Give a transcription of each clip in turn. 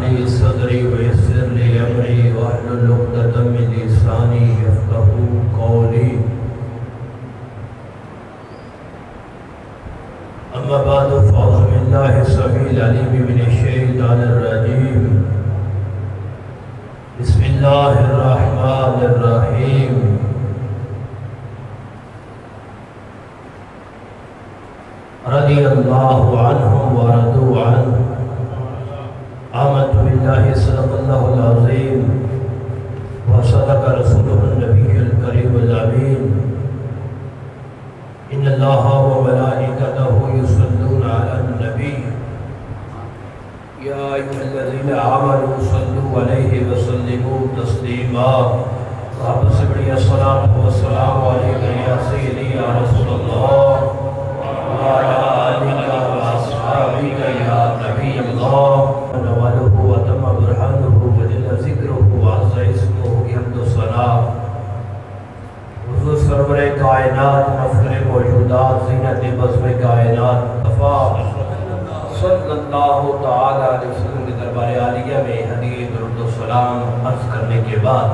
لي صدري ويسر لي أمري واحلل عقدة من لساني يفقهوا قولي. أما بعد فأعوذ بالله السميع العليم من الشيطان الرجيم. بسم الله الرحمن الرحيم. رضي الله عنهم ورضوا عنه. آمنت بالله صدق الله العظيم وصدق رسوله النبي الكريم الأمين. إن الله وملائكته يصلون على النبي يا أيها الذين آمنوا صلوا عليه وسلموا تسليما. رب سبحانه الصلاة والسلام عليك يا سيدي يا رسول الله وعلى آلك وأصحابك يا نبي الله. نواله وتم برهانه وجل ذكره وعز اسمه حمد الصلاة. حضور سرور کائنات مفخر موجودات زینت بزم کائنات صلی اللہ تعالی علیہ وسلم کے دربار عالیہ میں ہدیہ درود و سلام عرض کرنے کے بعد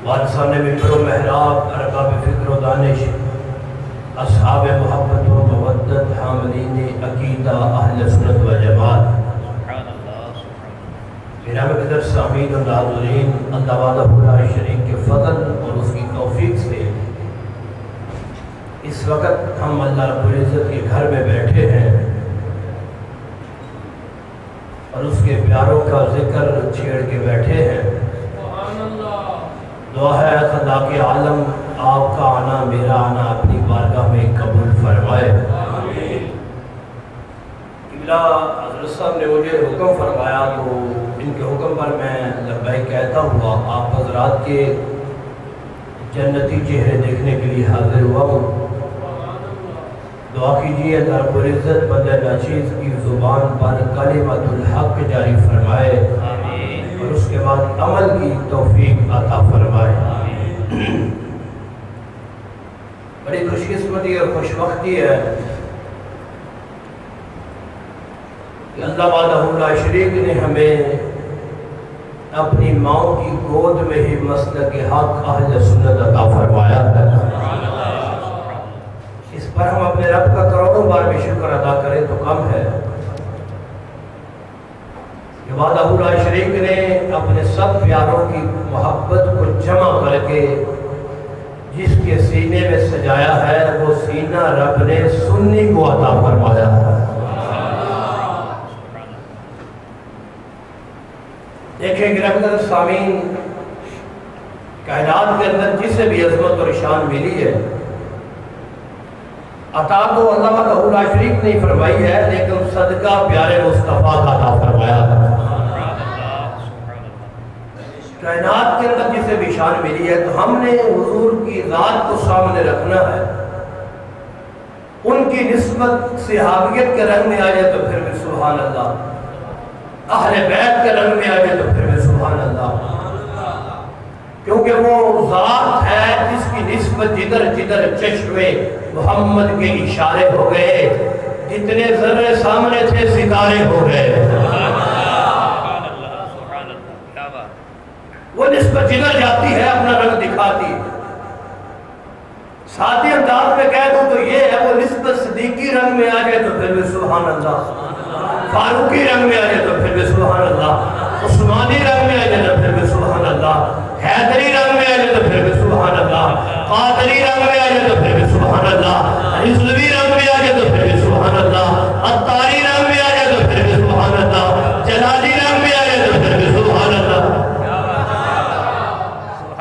وارثان ممبر و محراب ارباب فکر و دانش اصحاب محبت و مودت حاملین عقیدہ اہل سنت و جماعت گرامی قدر سامعین و ناظرین، اللہ وحدہ لا شریک کے فضل اور اس کی توفیق سے اس وقت ہم اللہ رب العزت کے گھر میں بیٹھے ہیں اور اس کے پیاروں کا ذکر چھیڑ کے بیٹھے ہیں. دعا ہے خدا کے عالم آپ کا آنا میرا آنا اپنی بارگاہ میں قبول فرمائے. قبلہ حضرت صاحب نے مجھے حکم فرمایا تو ان کے حکم پر میں لبیک کہتا ہوا آپ حضرات کے جنتی چہرے دیکھنے کے لیے حاضر ہوا ہوں. دعا کیجیے اللہ رب العزت بندہ ناچیز کی زبان پر کلمۃ الحق جاری فرمائے اور اس کے بعد عمل کی توفیق عطا فرمائے. بڑی خوش قسمتی اور خوش وقتی ہے کہ اللہ وحدہ لا شریک نے ہمیں اپنی ماؤں کی گود میں ہی مسلک حق اہل سنت عطا فرمایا ہے. اس پر ہم اپنے رب کا کروڑوں بار بھی شکر ادا کریں تو کم ہے کہ وحدہ لا شریک نے اپنے سب پیاروں کی محبت کو جمع کر کے جس کے سینے میں سجایا ہے وہ سینہ رب نے سنی کو عطا فرمایا ہے. دیکھیں گرامی قدر سامعین، کائنات کے اندر جسے بھی عظمت اور شان ملی ہے عطا تو اللہ وحدہ لا شریک نے فرمائی ہے لیکن صدقہ پیارے مصطفیٰ کا عطا فرمایا ہے. کائنات کے اندر جسے بھی شان ملی ہے تو ہم نے حضور کی ذات کو سامنے رکھنا ہے. ان کی نسبت صحابیت کے رنگ میں آ جائے تو پھر بھی سبحان اللہ، اہل بیت کے رنگ میں آ جائے تو پھر بھی سبحان اللہ، کیونکہ وہ ذات ہے جس کی نسبت جدھر جدھر چشمے محمد کے اشارے ہو گئے، جتنے ذرے سامنے تھے ستارے ہو گئے. وہ نسبت جدھر جاتی ہے اپنا رنگ دکھاتی ہے. سادی انداز میں کہہ دوں تو یہ ہے وہ نسبت صدیقی رنگ میں آ جائے تو پھر بھی سبحان اللہ، فاروقی رنگ میں آ جائے تو پھر بھی سبحان اللہ، عثمانی رنگ میں آ جائے تو پھر بھی سبحان اللہ، حیدری رنگ میں آ جائے تو پھر بھی سبحان اللہ، قادری رنگ میں آ جائے تو پھر بھی سبحان اللہ، رضوی رنگ میں آ جائے تو پھر بھی سبحان اللہ، عطاری رنگ میں آ جائے تو پھر بھی سبحان اللہ، جلالی رنگ میں آ جائے تو پھر بھی سبحان اللہ.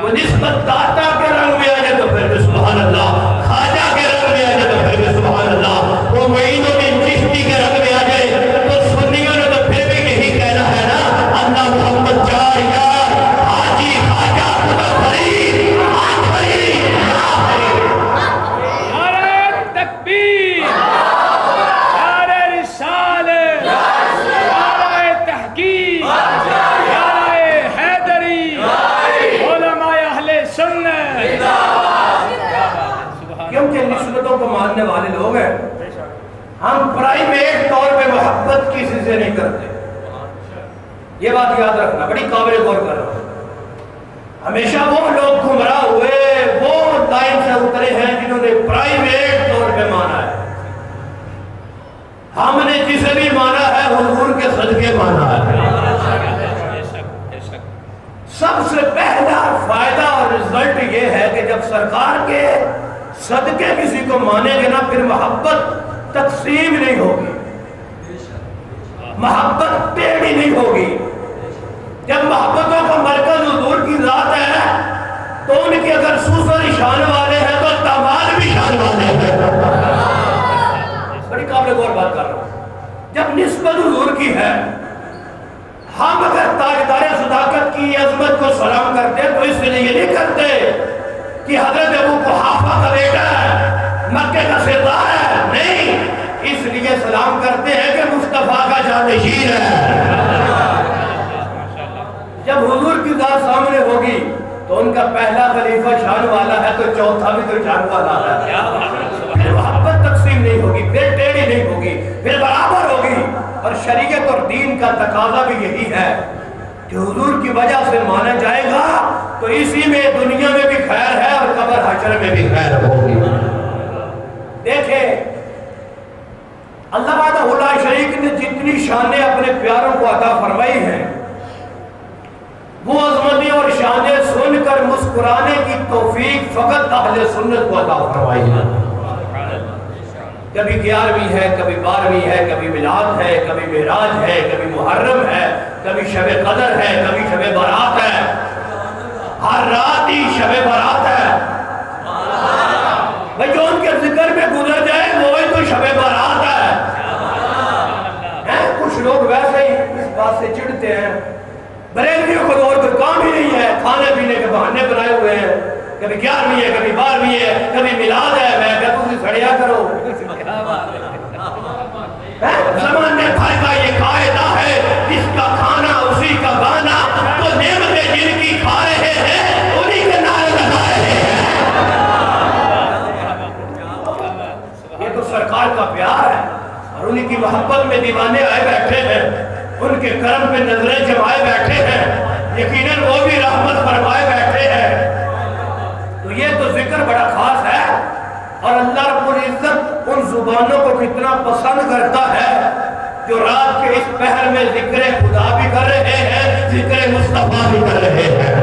وہ نسبت داتا کے رنگ میں آ جائے تو پھر بھی سبحان اللہ، خواجہ کے رنگ میں آ جائے تو پھر بھی سبحان اللہ، وہ معین الدین چشتی کے رنگ میں آ جائے تو سنیوں نے تو پھر بھی یہی کہنا ہے نا اللہ محمد چار یار حاجی خواجہ خدا فرید آخری آخری. نعرہ تکبیر، نعرہ رسالت، نعرہ تحقیق، نعرہ حیدری، علماء اہل سنت. کیونکہ نسبتوں کو ماننے والے لوگ ہیں. ہم پرائیویٹ طور پہ محبت کسی سے نہیں کرتے. یہ بات یاد رکھنا، بڑی قابل غور کر رہا ہوں۔ ہمیشہ وہ لوگ گمراہ ہوئے، وہ لائن سے اترے ہیں جنہوں نے پرائیویٹ طور پہ مانا ہے۔ ہم نے جسے بھی مانا ہے حضور کے صدقے مانا ہے۔ سب سے پہلا فائدہ اور رزلٹ یہ ہے کہ جب سرکار کے صدقے کسی کو مانیں گے نا، پھر محبت تقسیم نہیں ہوگی، محبت ٹیڑھی نہیں ہوگی۔ جب محبتوں کا مرکز حضور کی ذات ہے تو ان کے اگر سسر شان والے ہیں تو داماد بھی شان والے ہیں۔ بڑی قابل غور بات کر رہا ہوں۔ جب نسبت حضور کی ہے، ہم اگر تاجدار صداقت کی عظمت کو سلام کرتے ہیں تو اس لیے یہ نہیں کرتے کہ حضرت ابو قحافہ کا بیٹا ہے، مکے کا سردار ہے، نہیں، اس لیے سلام کرتے ہیں کہ مصطفیٰ کا جانشین ہے۔ جب حضور کی ذات سامنے ہوگی تو ان کا پہلا خلیفہ شان والا ہے تو چوتھا بھی تو شان والا ہے۔ پھر محبت تقسیم نہیں ہوگی، پھر ٹیڑھی نہیں ہوگی، پھر برابر ہوگی۔ اور شریعت اور دین کا تقاضا بھی یہی ہے کہ حضور کی وجہ سے مانا جائے گا تو اسی میں دنیا میں بھی خیر ہے اور قبر حشر میں بھی خیر ہوگی۔ دیکھیں اللہ وحدہ لا شریک نے جتنی شانیں اپنے پیاروں کو عطا فرمائی ہیں، وہ عظمتیں اور شانیں سن کر مسکرانے کی توفیق فقط اہل سنت کو عطا فرمائی ہے۔ کبھی 11ویں ہے، کبھی 12ویں ہے، کبھی میلاد ہے، کبھی معراج ہے، کبھی محرم ہے، کبھی شب قدر ہے، کبھی شب برات ہے، ہر رات ہی شب برات ہے۔ بھئی جو ان کے ذکر میں گزر جائے وہی تو شب برات ہے۔ کچھ لوگ ویسے ہی اس بات سے چڑھتے ہیں، بریلویوں کو تو اور کوئی کام ہی نہیں ہے، کھانے پینے کے بہانے بنائے ہوئے ہیں، کبھی 11ویں ہے، کبھی 12ویں ہے، کبھی میلاد ہے۔ میں کہتا ہوں سڑیا کرو، زمانے بھر کا یہ قاعدہ ہے، جس کا کھانا اسی کا گانا، تو نعمتیں جن کی کھا رہے ہیں انہی کے نعرے لگا رہے ہیں۔ یہ تو سرکار کا پیار ہے اور انہی کی محبت میں دیوانے آئے بیٹھے ہیں، ان کے کرم پہ نظریں جمائے بیٹھے ہیں، یقیناً وہ بھی رحمت فرمائے بیٹھے ہیں۔ تو یہ تو ذکر بڑا خاص ہے اور اللہ رب العزت ان زبانوں کو کتنا پسند کرتا ہے جو رات کے اس پہر میں ذکر خدا بھی کر رہے ہیں، ذکر مصطفیٰ بھی کر رہے ہیں۔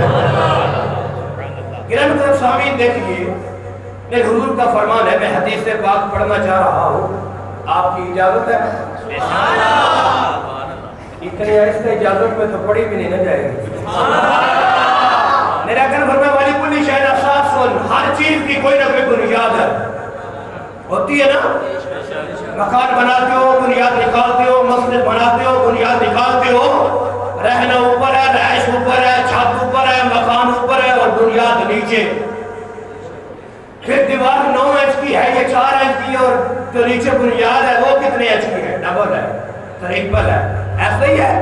گرام طرف سامعین دیکھئے، میرے حضور کا فرمان ہے، میں حدیث پاک پڑھنا چاہ رہا ہوں، آپ کی اجازت ہے؟ اتنے ایسے اجازت میں تو پڑھی بھی نہیں نہ جائے گی۔ میرا کہنا فرمایا والی کلی شاید اساس سن، ہر چیز کی کوئی نہ کوئی بنیاد ہے، ہوتی ہے نا؟ مکان بناتے ہو بنیاد نکالتے ہو، مسجد بناتے ہو بنیاد نکالتے ہو، رہنا اوپر ہے، رہائش اوپر ہے، چھت اوپر ہے، مکان اوپر ہے اور بنیاد نیچے۔ پھر دیوار 9 انچ کی ہے، یہ 4 انچ کی، اور جو نیچے بنیاد ہے وہ کتنے انچ کی ہے؟ ڈبل ہے، ٹرپل ہے، ایسا ہی ہے۔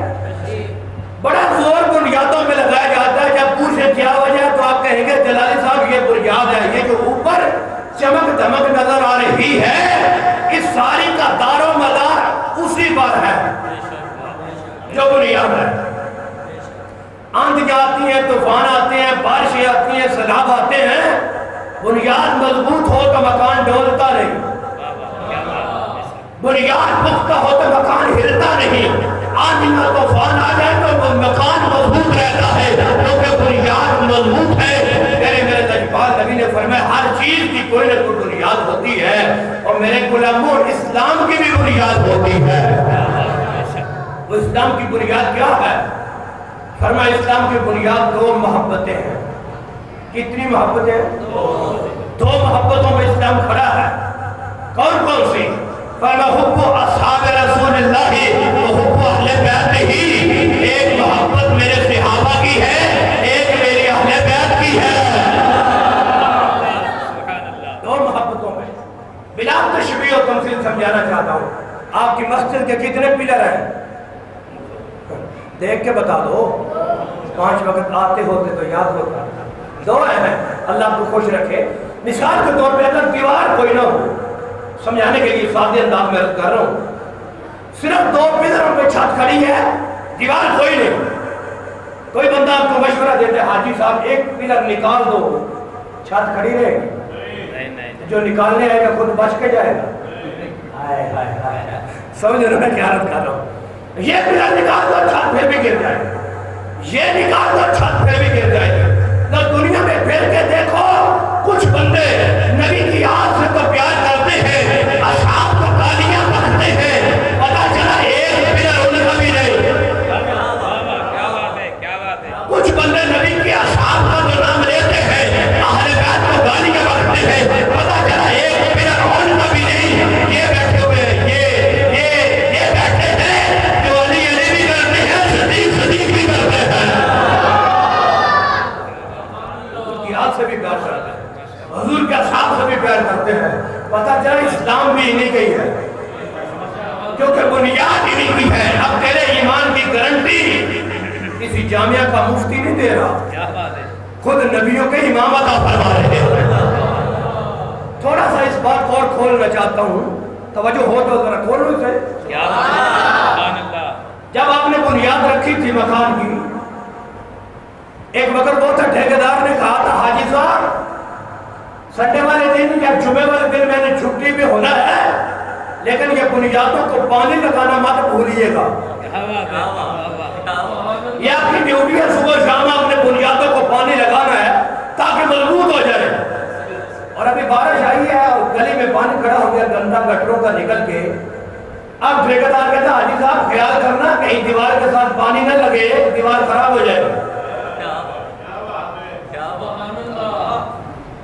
بڑا زور بنیادوں میں لگایا جاتا ہے، جب پوچھیں کیا وجہ ہے تو آپ کہیں گے جلالی صاحب یہ بنیاد ہے، یہ جو اوپر چمک دمک نظر آ رہی ہے اس ساری کا دار و مدار اسی پر ہے جو بنیاد ہے۔ آندھیاں آتی ہیں، طوفان آتے ہیں، بارشیں آتی ہیں، سیلاب آتے ہیں، بنیاد مضبوط ہو تو مکان ڈولتا نہیں، بنیاد پختہ ہو تو مکان ہلتا نہیں۔ آندھیاں طوفان آ جائے تو مکان مضبوط رہتا ہے کیونکہ بنیاد مضبوط ہے۔ میرے تجربات نبی نے فرمایا ہر چیز کی کوئی نہ کوئی بنیاد ہوتی ہے، اور میرے غلاموں اسلام کی بھی بنیاد ہوتی ہے۔ وہ اسلام کی بنیاد کیا ہے؟ فرمایا اسلام کی بنیاد 2 محبتیں ہیں۔ کتنی محبتیں؟ 2 محبتوں میں اسلام کھڑا ہے۔ کون کون سی؟ فرمایا حب اصحاب رسول اللہ و حب اہل بیت ہی۔ ایک محبت میرے صحابہ کی ہے، ایک میری اہل بیت کی ہے۔ 2 محبتوں میں بلا تشبیہ و تمثیل سمجھانا چاہتا ہوں۔ آپ کی مسجد کے کتنے پلر ہیں؟ دیکھ کے بتا دو، 5 وقت آتے ہوتے تو یاد ہوتا۔ 2 ہیں، اللہ آپ کو خوش رکھے۔ مثال کے طور پہ اگر دیوار کوئی نہ ہو، سمجھانے کے لیے سادے انداز میں عرض کر رہا ہوں، صرف 2 پلروں پہ چھت کھڑی ہے، دیوار کوئی نہیں. کوئی بندہ آپ کو مشورہ دیتے حاجی صاحب ایک پلر نکال دو, چھت کھڑی رہے گی, جو نکالنے آئے گا خود بچ کے جائے گا. سمجھ رہے میں کیا عرض کر رہا ہوں؟ یہ پلر نکال دو چھت پھر بھی گر جائے گا, یہ نکال دو چھت پھر بھی گر جائے گا. نہ دنیا میں پھر کے دیکھو کچھ بندے نبی کی آج سے تو پیار کرتے ہیں, اصحاب کو گالیاں بکتے ہیں, پتا چلا ایک پلر ان کا بھی نہیں. کچھ بندے نبی کے اصحاب کا جو نام لیتے ہیں, اہل بیت کو گالیاں بکتے ہیں, پتا چلا ایک پلر ان کا بھی نہیں. یہ بیٹھے ہوئے یہ بیٹھے ہیں جو علی بھی کرتے ہیں, صدیق بھی کرتے ہیں, سے بھی پیار کرتے ہیں, حضور کے اصحاب سے بھی پیار کرتے ہیں. پتہ چلا اسلام بھی انہی کی ہے, کیونکہ بنیاد انہی کی ہے. اب تیرے ایمان کی گارنٹی کسی جامعہ کا مفتی نہیں دے رہا, خود نبیوں کے امام عطا فرما رہے ہیں. تھوڑا سا اس بات کو اور کھولنا چاہتا ہوں, توجہ ہو تو ذرا کھولو اسے. جب آپ نے بنیاد رکھی تھی مکان کی, ایک وقت وہ تھا ٹھیکیدار نے کہا تھا حاجی صاحب سنڈے والے دن یا جمعے والے دن میں نے چھٹی بھی ہونا ہے, لیکن یہ بنیادوں کو پانی لگانا مت بھولیے گا. یہ آپ کی ڈیوٹی ہے, صبح شام آپ نے بنیادوں کو پانی لگانا ہے تاکہ مضبوط ہو جائے. اور ابھی بارش آئی ہے اور گلی میں پانی کھڑا ہو گیا گندا گٹروں کا نکل کے. اب ٹھیکیدار کہتا حاجی صاحب خیال کرنا کہیں دیوار کے ساتھ پانی نہ لگے, دیوار خراب ہو جائے گا.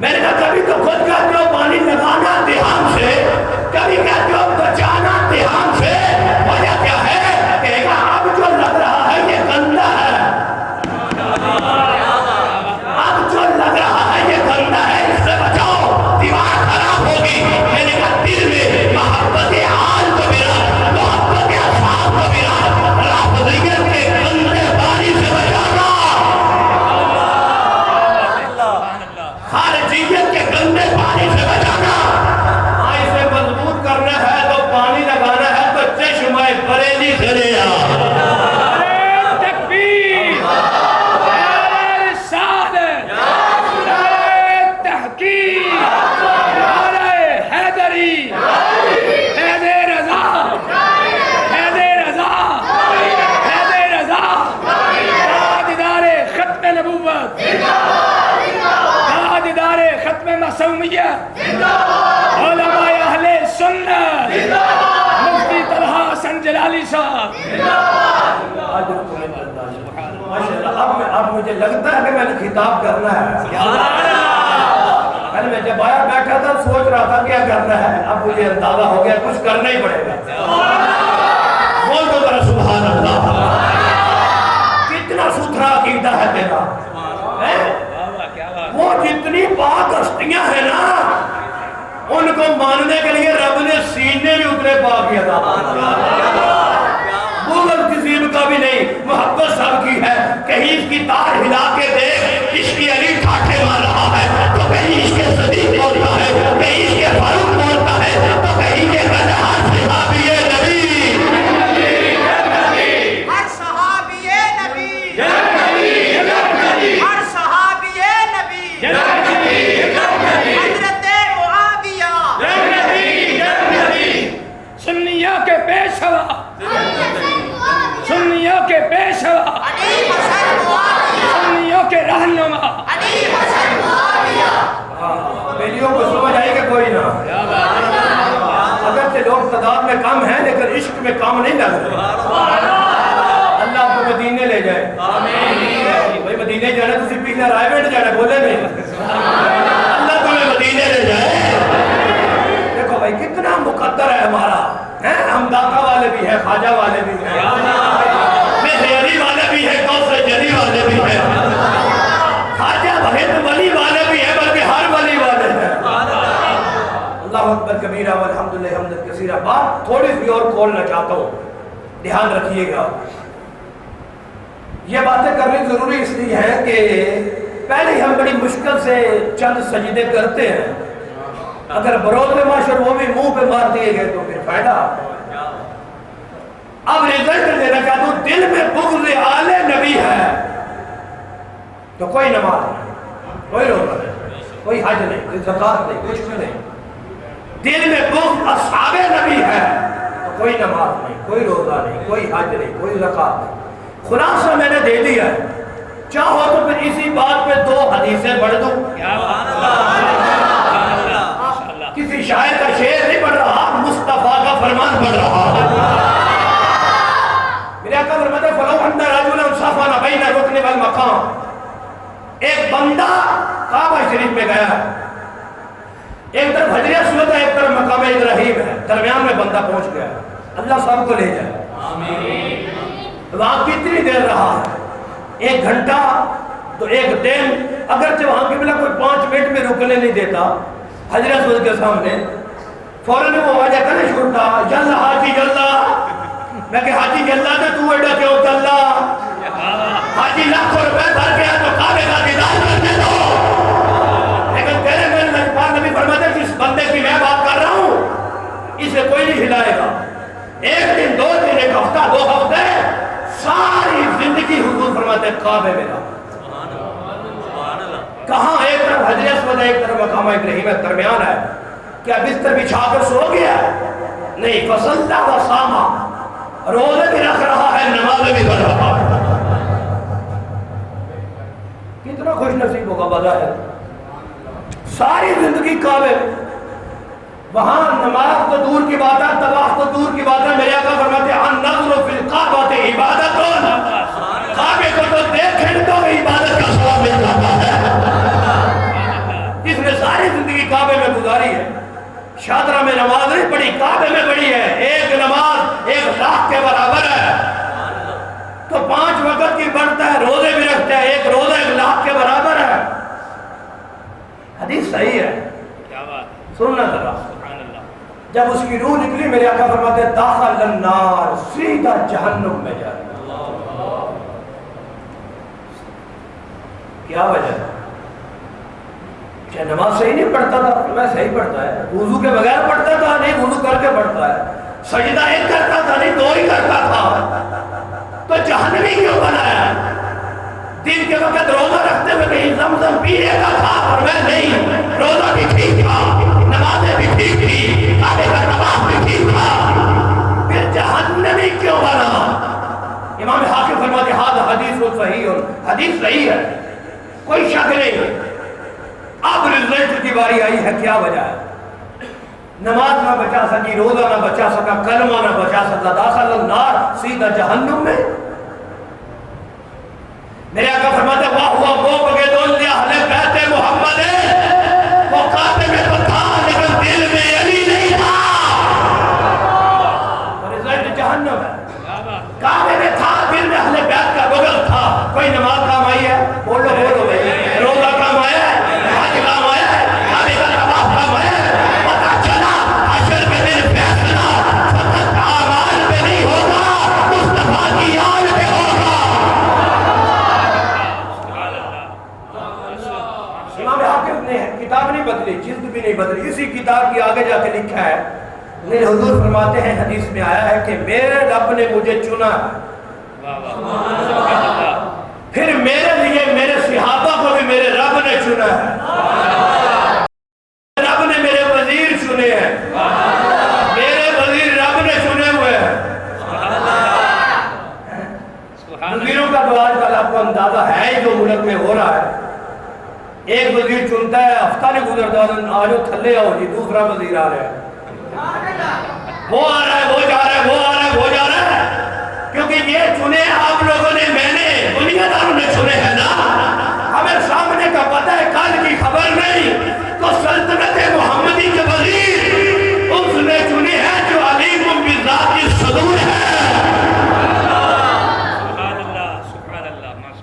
میں نے کہا کبھی تو خود کہتے ہو پانی لگانا دھیان سے, کبھی کہتے ہو بچانا دھیان سے. وجہ کیا ہے؟ کہے گا اب جو لگ رہا ہے یہ گندا ہے, اب جو لگ رہا ہے یہ گندا ہے, اس سے بچاؤ, دیوار خراب ہوگی. میں نے کہا دل میں محبت آل کو ملا, محبت اصحاب کو ملا, رافضیت کے گندے پانی سے بچانا, خارجیت کے گندے پانی سے بچانا. اسے مضبوط کرنا ہے تو پانی لگانا ہے تو چشمہ بریلی سے لے آ. تکبیر, نعرہ رسالت, نعرہ تحقیق, نعرہ حیدری, حیدر رضا, حیدر رضا, حیدر رضا, تاجدار ختم نبوت, تاجدار ختم معصومیت, علماء اہل سنت, مفتی طلحہ حسن جلالی صاحب. اب مجھے لگتا ہے کہ میں نے خطاب کرنا ہے. پہلے میں جب آیا بیٹھا تھا سوچ رہا تھا کیا کرنا ہے, اب مجھے اندازہ ہو گیا کچھ کرنا ہی پڑے گا. بول دو ذرا سبحان اللہ. کتنا ستھرا عقیدہ ہے تیرا. وہ جتنی پاک ہستیاں ہیں نا ان کو ماننے کے لیے رب نے سینے بھی اتنے پاک کیا تھا. بغض کسی کا بھی نہیں, محبت سب کی ہے. کہیں اس کی تار ہلا کے دیکھ, اس کی علی ٹھاٹھے مار رہا ہے تو کہیں اس کے صدیق بولتا ہے, کہیں اس کے فاروق بولتا ہے تو کہیں کے غلحان صحابی نبی, ہر صحابی نبی, ہر صحابی نبی, حضرت معاویہ, سنیوں کے پیشوا, سنیوں کے پیشوا, علی حسن معاویہ, سنیوں کے رہنما. علی حسن معاویہ. بیلیوں کو سمجھ آئی کہ کوئی نہ. اگرچہ لوگ تعداد میں کم ہیں لیکن عشق میں کم نہیں لگ رہے. اللہ آپ کو مدینے لے جائے. بھائی مدینے جانا تسی پہلے رائیویٹ جانا بولے نہیں, اللہ تمہیں مدینے لے جائے. دیکھو بھائی کتنا مقدر ہے ہمارا, ہم داتا والے بھی ہیں, خواجہ والے بھی ہیں, مہری والے بھی ہیں, کوثر جلی والے بھی ہیں, خواجہ وحید ولی والے بھی ہیں, بلکہ ہر ولی والے ہیں. اللہ اکبر کبیرہ والحمدللہ حمدا کثیرا. بات تھوڑی سی اور کھولنا چاہتا ہوں, دھیان رکھیے گا. یہ باتیں کرنی ضروری اس لیے ہے کہ پہلے ہم بڑی مشکل سے چند سجدے کرتے ہیں, اگر بروز میں ماشر وہ بھی منہ پہ مار دیے گئے تو پھر فائدہ. اب رزلٹ دینا چاہتا ہوں، دل میں بغض آل نبی ہے تو کوئی نماز نہیں، کوئی روزہ نہیں، کوئی حج نہیں، کوئی زکات نہیں، کچھ بھی نہیں. دل میں بغض اصحاب نبی ہے تو کوئی نماز نہیں، کوئی روزہ نہیں، کوئی حج نہیں، کوئی زکات نہیں. خلاصہ میں نے دے دیا ہے. چاہو تو پھر اسی بات پہ 2 حدیثیں پڑھ دوں. کسی شاعر کا شعر نہیں پڑھ رہا، مصطفیٰ کا فرمان پڑھ رہا. میرے آقا فرماتے ہیں فَلَوْ أَنَّ رَجُلًا سَافَنَ بَيْنَ الرُّكْنِ وَالْمَقَامِ. ایک بندہ کعبہ شریف میں گیا ہے، ایک طرف حجر اسود ہے، ایک طرف مقام ابراہیم ہے، درمیان میں بندہ پہنچ گیا. اللہ سب کو لے جائے. وہاں کتنی دیر رہا ہے؟ 1 گھنٹہ تو 1 دن. اگرچہ وہاں قبلہ کوئی 5 منٹ میں رکنے نہیں دیتا حجر اسود کے سامنے، فوراً وہ آواز کرنے چھوڑتا یلا حاجی یلا. میں کہ حاجی یلا تو تو ایڈا کیوں تلا؟ حاجی لاکھوں روپے بھر گیا تو کعبے کا دیدار کرنے دو. لیکن تیرے میرے پاک نبی فرماتے ہیں جس بندے کی میں بات کر رہا ہوں اسے کوئی نہیں ہلائے گا. 1 دن 2 دن 1 ہفتہ 2 ہفتے ساری زندگی حضور فرماتے ہیں کعبے میں رہا. کہاں؟ ایک طرف حجر اسود ہے، ایک طرف مقام ابراہیم ہے، درمیان ہے. کیا بستر بچھا کر سو گیا؟ نہیں. فصلہ و ساما، روزے بھی رکھ رہا ہے، نمازیں بھی پڑھ رہا ہے. کتنا خوش نصیب ہوگا بظاہر. ساری زندگی کعبے میں. وہاں نماز تو دور کی بات ہے، طواف تو دور کی بات ہے. میرے آقا فرماتے ہیں النظر فی الکعبۃ عبادت. کعبے کو تو دیکھیں تو عبادت کا ثواب مل جاتا ہے. جس نے ساری زندگی کعبے میں گزاری ہے، شادرہ میں نماز نہیں پڑھی، کعبے میں پڑھی ہے. 1 نماز 1 لاکھ کے برابر ہے. تو 5 وقت کی پڑھتا ہے، روزے بھی رکھتا ہے، 1 روزہ 1 لاکھ کے برابر ہے. حدیث صحیح ہے، سننا ذرا. جب اس کی روح نکلی میرے آقا فرماتے ہیں داخل النار، سیدھا جہنم میں جائے. کیا وجہ ہے؟ کیا نماز صحیح نہیں پڑھتا تھا؟ میں صحیح پڑھتا ہے. وضو کے بغیر پڑھتا تھا؟ نہیں، وضو کر کے پڑھتا ہے. سجدہ 1 کرتا تھا؟ نہیں، 2 ہی کرتا تھا. تو جہنمی کیوں بنایا؟ دن کے وقت روزہ رکھتے ہوئے کہیں زمزم پینے کا تھا؟ اور میں نہیں، روزہ بھی ٹھیک تھا، نمازیں بھی ٹھیک تھی، کعبے کا طواف بھی ٹھیک تھا، پھر جہنمی کیوں بنا؟ امام حاکم فرماتے ہیں ہذا حدیث صحیح، حدیث صحیح ہے، کوئی شک نہیں. اب رزلٹ کی باری آئی ہے. کیا وجہ ہے؟ نماز نہ بچا سکی، روزہ نہ بچا سکا، کلمہ نہ بچا سکا، داخل النار، سیدھا جہنم میں. میرے آقا فرماتے ہیں واہ ہوا مبغض لأہل بیت محمد. وہ کعبے میں تو تھا لیکن دل میں علی نہیں تھا. رزلٹ جہنم ہے. کعبے میں تھا، دل میں اہل بیت کا بغض تھا. کوئی نماز کام آئی ہے؟ بولو بولو بھائی. روزہ کام آیا ہے؟ حج کام آیا ہے؟ کعبے کا طواف کام آیا ہے؟ پتہ چلا حشر میں دن فیصلہ فقط اعمال پہ نہیں ہوگا، مصطفیٰ کی یاد پہ ہوگا. امام حاکم نے کتاب نہیں بدلی، جلد بھی نہیں بدلی، اسی کتاب کی آگے جا کے لکھا ہے. میرے حضور فرماتے ہیں حدیث میں آیا ہے کہ میرے رب نے مجھے چنا ہے، پھر میرے لیے میرے صحابہ کو بھی میرے رب نے چنا ہے. رب نے میرے وزیر چنے ہیں، میرے وزیر رب نے چنے ہوئے ہیں. وزیروں کا تو آج کل آپ کو اندازہ ہے جو ملک میں ہو رہا ہے. ایک وزیر چنتا ہے، ہفتہ نہیں گزرتا آج وہ تھلے آؤ جی دوسرا وزیر آ رہا ہے، وہ آ رہا ہے، وہ جا رہا ہے، وہ آ رہا ہے، وہ جا رہا ہے. کیونکہ یہ چنے آپ لوگوں نے، میں نے، دنیا داروں نے چنے ہیں نا. ہمیں سامنے کا پتہ ہے، کل کی خبر نہیں. تو سلطنت محمدی کے وزیر اس نے چنے ہیں جو علیم بالذات الصدور ہے.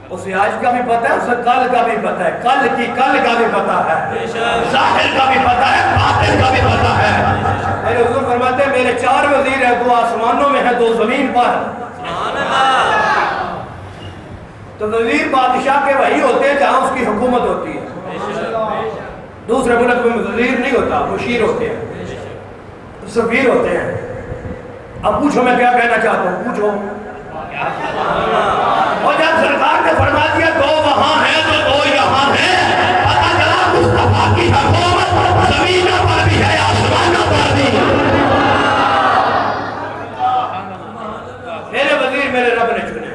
اسے آج کا بھی پتہ ہے، اسے کل کا بھی پتہ ہے، کل کا بھی پتہ ہے، ظاہر کا بھی پتہ ہے، باطن کا بھی پتہ ہے. میرے حضور فرماتے ہیں میرے 4 وزیر ہیں، 2 آسمانوں میں ہیں، 2 زمین پر. تو وزیر بادشاہ کے وہی ہوتے ہیں جہاں اس کی حکومت ہوتی ہے. دوسرے ملک میں وزیر نہیں ہوتا، مشیر ہوتے ہیں، سفیر ہوتے ہیں. اب پوچھو میں کیا کہنا چاہتا ہوں، پوچھو۔ اور جب سرکار نے فرما دیا دو وہاں ہیں تو دو یہاں ہیں، پتہ چلا مصطفیٰ کی حکومت زمینوں پر بھی ہے آسمانوں پر بھی۔ میرے وزیر میرے رب نے چنے،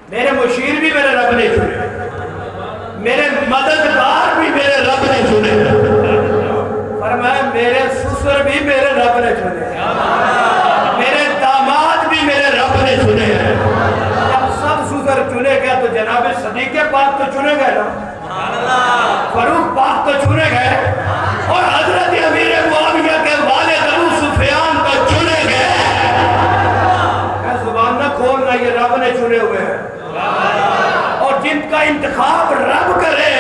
میرے مشیر بھی میرے رب نے چنے، میرے مددگار بھی میرے رب نے چنے، فرمایا میرے سسر بھی میرے رب نے چنے، میرے داماد بھی میرے رب نے چنے ہیں۔ جب سب سسر چنے گئے تو جناب صدیق پاک تو چنے گئے نا، فاروق پاک تو چنے گئے، اور حضرت امیر معاویہ کے والد ابو سفیان تو چنے گئے۔ میں زبان نہ کھولنا، یہ رب نے چنے ہوئے ہیں، اور جن کا انتخاب رب کرے،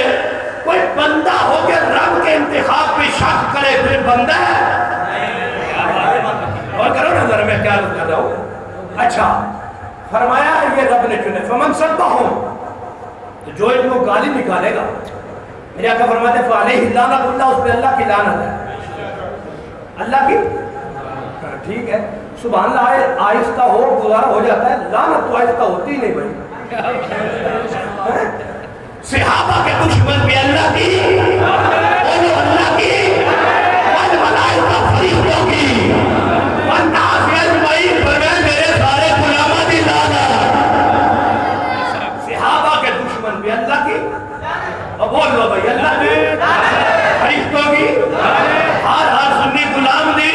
کوئی بندہ ہو کے رب کے انتخاب پہ شک کرے پھر بندہ ہے؟ اور کرو نا ذرا میں کیا کر رہا ہوں۔ اچھا فرمایا یہ رب نے چنے، فمن سبہم، تو جو ان کو گالی نکالے گا، میرے آقا فرماتے ہیں فعلیہ لعنت اللہ، اس پہ اللہ کی لعنت ہے، اللہ کی، ٹھیک ہے سبحان اللہ، آہستہ ہو گزارا ہو جاتا ہے، لعنت تو آہستہ ہوتی ہی نہیں بھائی۔ صحابہ کے دشمن بھی اللہ کی، اور اللہ کی، والملائکہ فرشتوں کی، والناس اجمعین، فرمایا میرے سارے غلاموں کی لعنت۔ صحابہ کے دشمن بھی اللہ کی، اور بول لو بھائی اللہ کی، فرشتوں کی، ہر سنی غلام دی،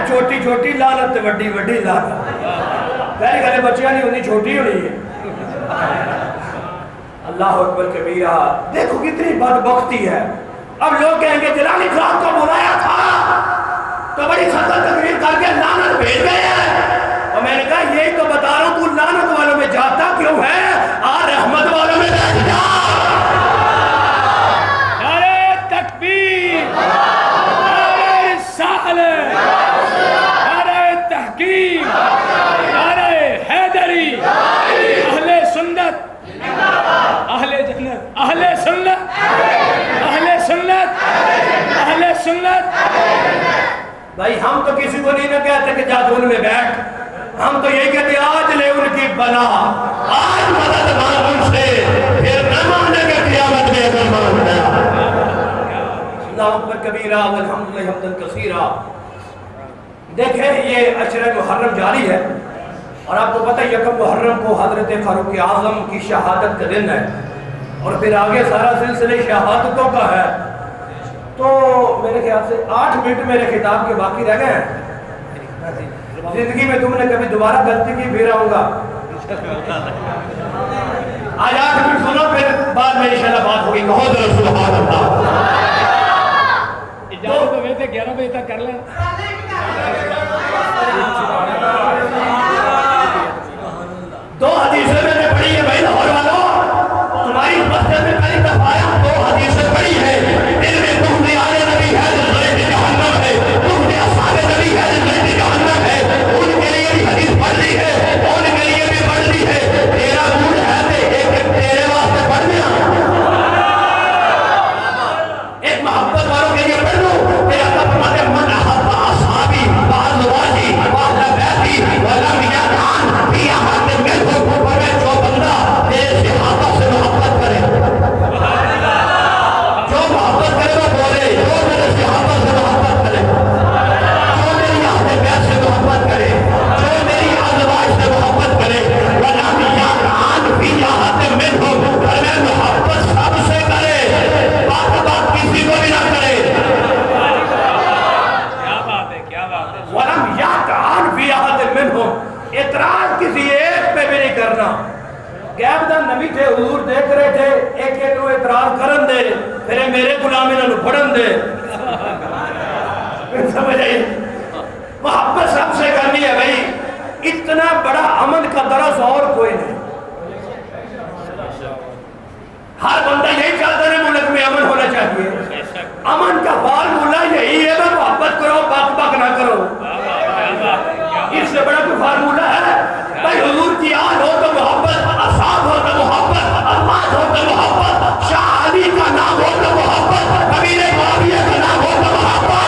چھوٹی چھوٹی لعنت وڈی وڈی لعنت۔ پہلے گھرے بچیاں نہیں ہونی، چھوٹی ہونی ہے۔ اللہ اکبر کبیرہ، دیکھو کتنی بدبختی ہے۔ اب لوگ کہیں گے جلالی خان کو بلایا تھا تو بڑی خطر تقریر کر کے لعنت بھیج گئے ہیں، اور میں نے کہا یہی تو بتا رہا ہوں، تو لعنت والوں میں جاتا کیوں ہے، رحمت والوں میں بیٹھ جا۔ نعرہ تکبیر، نعرہ رسالت، نعرہ تحقیق، نعرہ حیدری، اہل سنت، اہل جنت، اہل سنت، اہل سنت، اہل سنت۔ بھائی ہم تو کسی کو نہیں نہ کہتے کہ جا ان میں بیٹھ، ہم تو یہی کہتے آج لے ان کی بلا، آج مدد مانگ ان سے، پھر نہ ماننے کے قیامت میں اگر مانگنا۔ اللہ اکبر کبیرہ والحمدللہ حمدن کثیرہ۔ دیکھیں یہ عشر محرم جاری ہے، اور آپ کو پتہ ہے یکم محرم کو حضرت فاروق اعظم کی شہادت کا دن ہے، اور پھر آگے سارا سلسلے شہادتوں کا ہے۔ تو میرے خیال سے 8 منٹ میرے خطاب کے باقی رہ گئے ہیں۔ زندگی میں تم نے کبھی دوبارہ غلطی کی پھر آؤں گا، آج 8 منٹ سنو، پھر بعد میں انشاءاللہ بات ہوگی۔ کہو ذرا سبحان اللہ۔ اجازت تو ویسے 11 بجے تک کر لیں۔ دو حدیثیں میں نے پڑھی ہے بھائی لاہور والوں، تمہاری مسجد میں پہلی دفعہ آیا، 2 حدیثیں پڑھی ہے، ان میں تم نے آل نبی ہے جو ضرورت جہنم ہے، تم نے اصحاب نبی ہے جو ضرورت جہنم ہے، ان کے لیے بھی حدیث پڑھ لی ہے، ان کے لیے بھی پڑھ لی ہے۔ تیرا موڈ ہے کہ ایک تیرے واسطے پڑھ لیا، ایک محبت والوں کے لیے پڑھ لوں، تیرا کب مدد من احب اصحابی وازواجی واہل بیتی ولم یدعن فی احد منهم، اور جو بندہ میرے صحابہ سے محبت کرے، جو محبت کرے وہ بولے، جو میرے صحابہ سے محبت کرے، جو میری اہل بیت سے محبت کرے، جو میری ازواج سے محبت کرے، ولم یدعن فی احد منهم، اور میں محبت سب سے کرے، بات کسی کو بھی نہ کرے۔ کیا بات ہے، کیا بات ہے۔ وَلَمْ يَعْتَعَنْ فِي أَحَدٍ مِّنْهُمْ، اعتراض کسی ایک پہ بھی نہیں کرنا۔ غیب دا نبی تھے، حضور دیکھ رہے تھے، ایک ایک کو اعتراض کرن دے، پھر میرے غلام انہوں پڑھن دے۔ سمجھ آئی؟ محبت سب سے کرنی ہے بھائی، اتنا بڑا امن کا درس اور کوئی نہیں۔ ہر بندہ یہی چاہتا ہے ملک میں امن ہونا چاہیے، امن کا فارمولہ یہی ہے، میں محبت کرو، بک بک نہ کرو۔ اس سے بڑا کوئی فارمولہ ہے؟ بھائی حضور کی آل ہو تو محبت، اصحاب ہو تو محبت، ازواج ہو تو محبت، شاہ علی کا نام ہو تو محبت، امیر معاویہ کا نام ہو تو محبت۔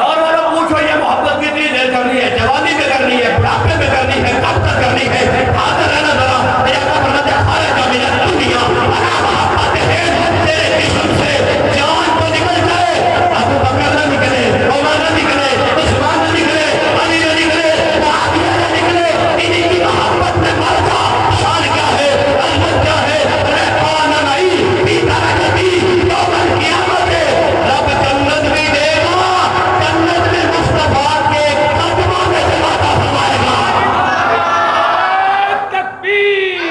اور والوں پوچھو یہ محبت کتنی دیر کرنی ہے جوانی میں کرنی ہے بڑھاپے میں کرنی ہے کب تک کرنی ہے حاضر رہنا ذرا یا فرماتے ہیں خارج کا من الدنیا محبت ہے تیرے جسم سے جان تو نکل جائے ابو بکر نہ نکلے عمر نہ نکلے عثمان نہ نکلے علی نہ نکلے معاویہ نہ نکلے انہیں کی محبت میں مر جا شان کیا ہے عظمت کیا ہے رہپان نہیں پیتا نبی یوم القیامت ہے رب جنت بھی دے گا جنت میں مصطفیٰ کے قدموں میں سے وعدہ فرمائے گا تکبیر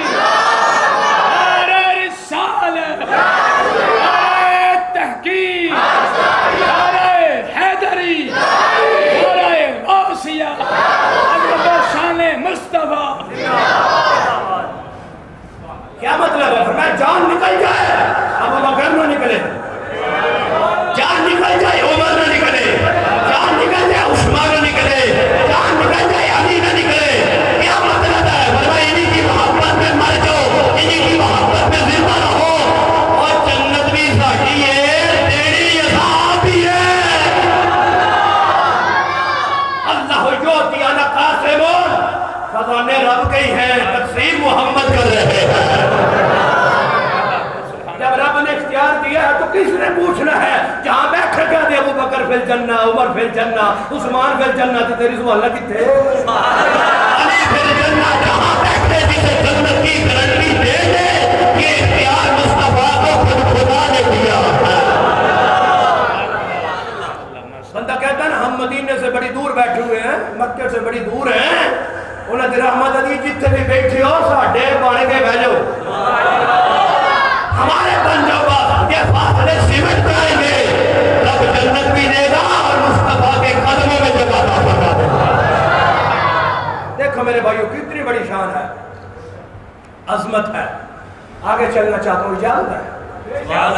نعرہ رسالت نعرہ تحقیق نعرہ حیدری نعرہ غوثیہ عظمت و شان مصطفیٰ کیا مطلب ہے فرمایا جان نکل جائے ابو بکر نہ نکلے جان نکل جائے عمر نہ نکلے جان نکل جائے عثمان نہ نکلے جان نکل جائے علی نہ نکلے کیا مطلب ہے فرمایا انہی کی محبت میں مر جاؤ انہی کی محبت میں زندہ رہو اور جنت بھی ساٹھی ہے تیری عذاب بھی ہے اللہ یعطی انا قاسمون خزانے رب کے ہی ہیں تقسیم محمد کر رہے ہیں جب رب نے اختیار دیا ہے تو کس نے پوچھنا ہے جہاں بیٹھے کہہ دے ابو بکر فی الجنہ عمر فی الجنہ عثمان فی الجنہ تو تیری سبحان اللہ کتے علی فی الجنہ جہاں بیٹھے جسے جنت کی گارنٹی دے دے یہ اختیار مصطفیٰ کو خود خدا نے دیا بندہ کہتا ہے نا ہم مدینے سے بڑی دور بیٹھے ہوئے ہیں مکے سے بڑی دور ہیں انہیں دی رحمت علی جتنے بھی بیٹھے ہو ساڑھے بانے کے بھیجو ہمارے بن جاؤ بات یہ فاصلے سمٹ کریں گے رب جنت بھی دے گا اور مصطفیٰ کے قدموں میں جگہ عطا فرما دے گا دیکھو میرے بھائیو کتنی بڑی شان ہے عظمت ہے آگے چلنا چاہتا ہوں اجازت ہے سبحان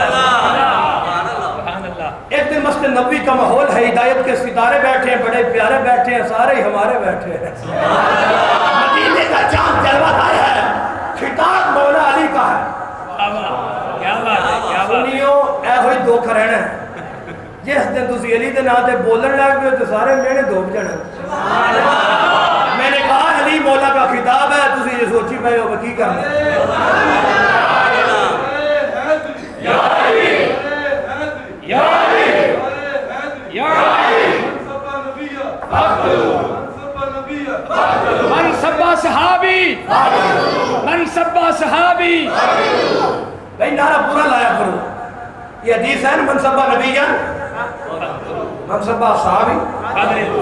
اللہ ایک دن مسجد نبوی کا ماحول ہے ہدایت کے ستارے بیٹھے ہیں بڑے پیارے بیٹھے ہیں سارے ہی ہمارے بیٹھے ہیں مدینے کا چاند جلوہ دار ہے خطاب مولا علی کا ہے کیا بات ہے کیا بات ہے سنیو اے ہوئی دو کھرہنے ہیں جس دن تسی علی دے ناتے بولن لگ گئے تو سارے میں نے دھوپ جانا میں نے کہا علی مولا کا خطاب ہے تسی یہ سوچی پہ ہو کی کرنا یا علی یا علی یا علی من سبا صحابی من سبا صحابی بھئی نعرہ پورا لایا کرو یہ حدیث ہے من سبا نبیان من سبا صحابی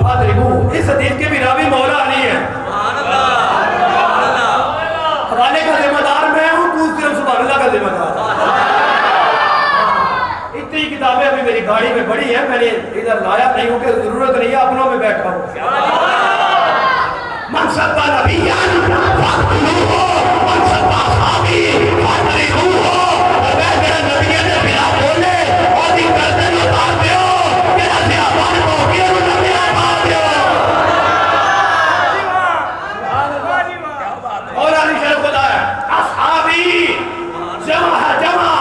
فادربو اس حدیث کے بھی راوی مولا علی ہیں حوالے کا ذمہ دار میں ہوں دوسرے سبحان اللہ کا ذمہ دار اتنی کتابیں ابھی میری گاڑی میں بڑی ہیں میں نے ادھر لایا نہیں ہوں کہ ضرورت نہیں ہے اپنوں میں بیٹھا ہوں من سبا نبیان فادربو من سبا صحابی فادربو اگر میرا نبی نے بلا بولے اور دی گردن اتار دیو میرا سیابان کو کیا نبی اتار دیو اور علی شرف خدا ہے اصحابی جمع ہے جمع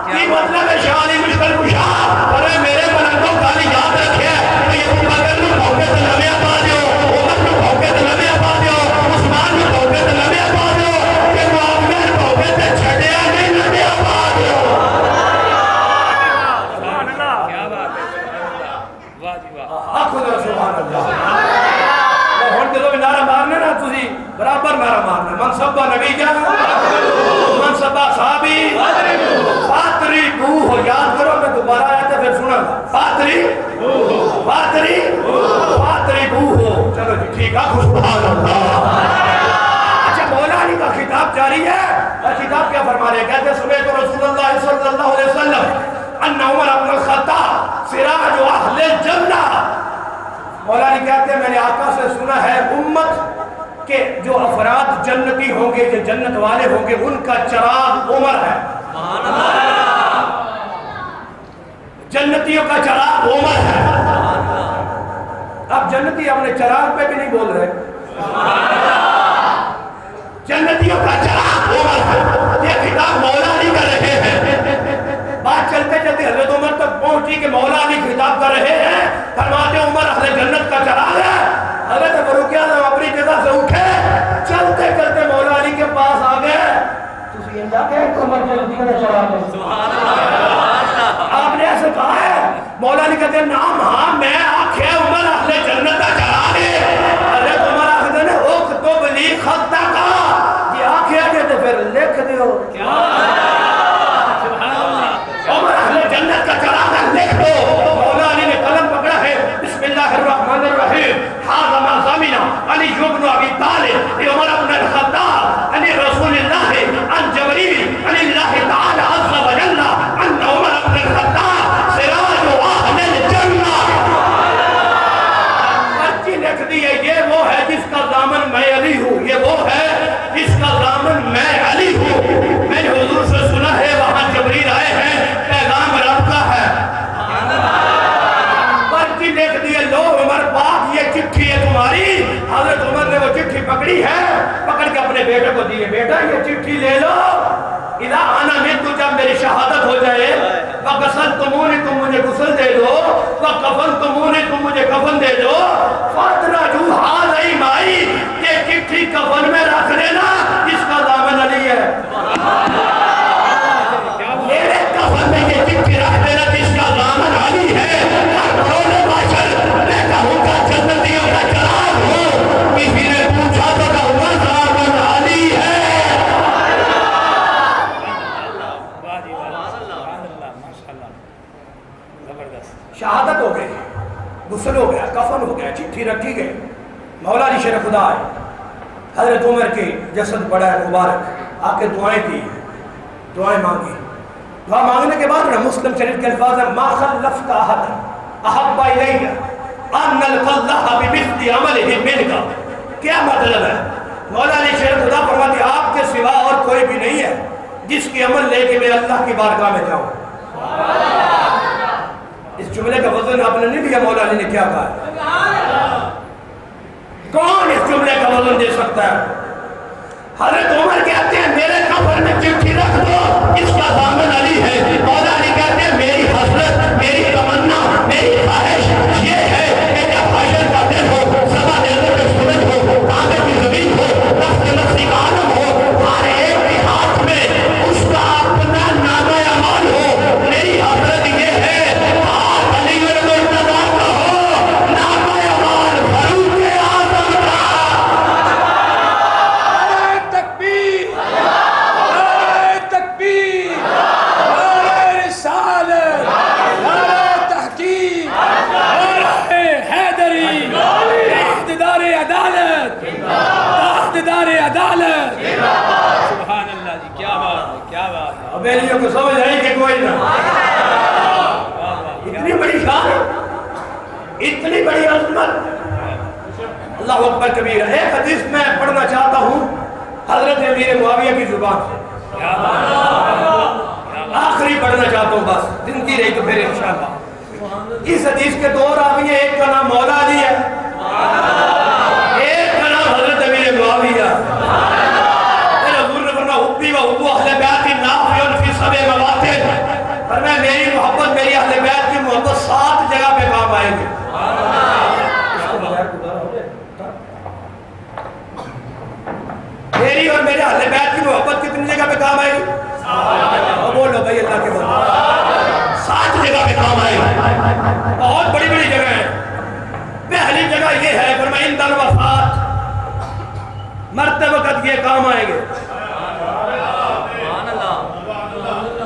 کی مطلب ہے شاہی مشکل کشا اور میرے بلندوں کالی یاد رکھے تو یہ مگر نو بھوکے سے نبی اتار دیو عمر نو بھوکے سے نبی اتار دیو عثمان نو بھوکے سے نبی اتار دیو کہ معاویہ بھوکے سے چھڑیا نہیں نبی اتار دیو کیا بات ہے واہ جی واہ آنکھوں در سبحان اللہ ہون کے دو بھی نعرہ مارنے نا تسی برابر نعرہ مارنے منصبہ نبی کیا منصبہ صحابی فاتری بو ہو یاد کرو میں دوبارہ آیا تھا پھر سنا فاتری بو ہو چلو جی ٹھیک آنکھوں سبحان اللہ اچھا مولا علی کا خطاب جاری ہے اور خطاب کیا فرما رہے ہیں کہتے سمیت رسول اللہ صلی اللہ علیہ وسلم ان عمر ابن الخطاب سراج اہل الجنہ مولا علی کہتے ہیں میں نے آقا سے سنا ہے امت کہ جو افراد جنتی ہوں گے جو جنت والے ہوں گے ان کا چراغ عمر ہے جنتیوں کا چراغ عمر ہے اب جنتی اپنے چراغ پہ بھی نہیں بول رہے جنتیوں کا چراغ عمر ہے یہ خطاب مولا علی کر رہے ہیں بات چلتے چلتے حضرت عمر تک پہنچی ذرا چڑھا دو. آپ نے ایسے کہا ہے. مولا علی کہتے ہیں نام ہاں میں آنکھیں عمر اہل جنت چڑھا دے. حضرت عمر آخر نے اکتب لی خطہ کا یہ آنکھیں آگے تو پھر لکھ دیو. عمر اہل جنت کا چڑھا کر لکھ دو. مولا علی نے قلم پکڑا ہے. بسم اللہ الرحمن الرحیم. حاضر ما ضمن علی بن ابی طالب عمر بن الخطاب علی رسول اللہ عن جبریل عن اللہ تعالی عز وجل ان عمر بن الخطاب سراج اہل الجنہ. پرچی لکھ دی ہے. یہ وہ ہے جس کا دامن میں علی ہوں. یہ وہ ہے جس کا دامن میں علی ہوں. میں نے حضور سے سنا ہے وہاں جبریل آئے ہیں پیغام رب کا ہے. پرچی لکھ دی ہے. لو عمر پاک یہ چٹھی ہے تمہاری. حضرت عمر نے وہ چٹھی پکڑی ہے. پکڑ کے اپنے بیٹے کو دی ہے. بیٹا یہ چٹھی لے لو. اذا انا مت جب میری شہادت ہو جائے وغسلتمونی تم مجھے غسل دے دو وکفنتمونی تم مجھے کفن دے دو فاترجو ہذی مائی یہ چٹھی کفن میں رکھ لینا جس کا دامن علی ہے. میرے کفن میں یہ چٹھی رکھ دینا جس کا دامن علی ہے. میں کہوں گا جنتیوں کا چراغ ہوں. کسی نے پوچھا تو کہوں گا دامن علی ہے. شہادت ہو گئی. غسل ہو گیا. کفن ہو گیا. چٹھی رکھی گئی. مولا علی شیر خدا ہے. حضرت عمر کی جسد پڑا ہے مبارک. آ کے دعائیں کی. دعائیں مانگی. دعا مانگنے کے بعد مسلم شریف کے الفاظ ہیں ما خلفت احد احب الیہ ان نلقى الله بمثل عمله منك. کیا مطلب ہے؟ مولا علی شیر خدا فرماتے ہیں آپ کے سوا اور کوئی بھی نہیں ہے جس کی عمل لے کے میں اللہ کی بارگاہ میں جاؤں. اس جملے کا وزن آپ نے نہیں لیا. مولا علی نے کیا کہا؟ کون اس جملے کا وزن دے سکتا ہے؟ حضرت عمر کہتے ہیں میرے کفن میں چٹھی رکھ دو اس کا دامن علی ہے. مولا علی کہتے ہیں میری حسرت میری تمنا میری خواہش یہ ہے کہ جب حشر کا دن ہو سبا دیدر کے سورج ہو کعبے کی زمین ہو نفس نفسی کا عالم ہو ہر ایک کے ہاتھ میں اس کا اپنا نامہ اعمال ہو. میری حسرت یہ ہے آپ علی المرتضی کا ہو نامہ اعمال فاروق اعظم کا. تکبیر نعرہ تکبیر نعرہ رسالت نعرہ تحقیق نعرہ حیدری تحتدار عدالت تحتدار عدالت. سبحان اللہ جی. کیا بات ہے کیا بات ہے. ابیلیوں کو سمجھ آئی کہ کوئی نہ. اتنی بڑی شان اتنی بڑی عظمت. اللہ اکبر کبیر. ایک حدیث میں پڑھنا چاہتا ہوں حضرت امیر معاویہ کی زبان سے. آخری پڑھنا چاہتا ہوں بس زندگی رہی تو پھر انشاءاللہ. اس حدیث کے دو راوی ہیں. ایک کا نام مولا علی ہے ایک کا نام حضرت امیر معاویہ. پھر حضور نے فرمایا حبی و حب اہل بیت نافع فی سبع مواطن. فرمایا میری محبت میری اہل بیت کی محبت 7 جگہ پہ کام آئے گی. میری اور میرے اہل بیت کی محبت کتنی جگہ پہ کام آئے گی؟ بولو بھائی اللہ کے بندے. 7 جگہ پہ کام آئے گی. بہت بڑی بڑی جگہ ہیں. پہلی جگہ یہ ہے فرمایا عند الوفات مرتے وقت یہ کام آئیں گے.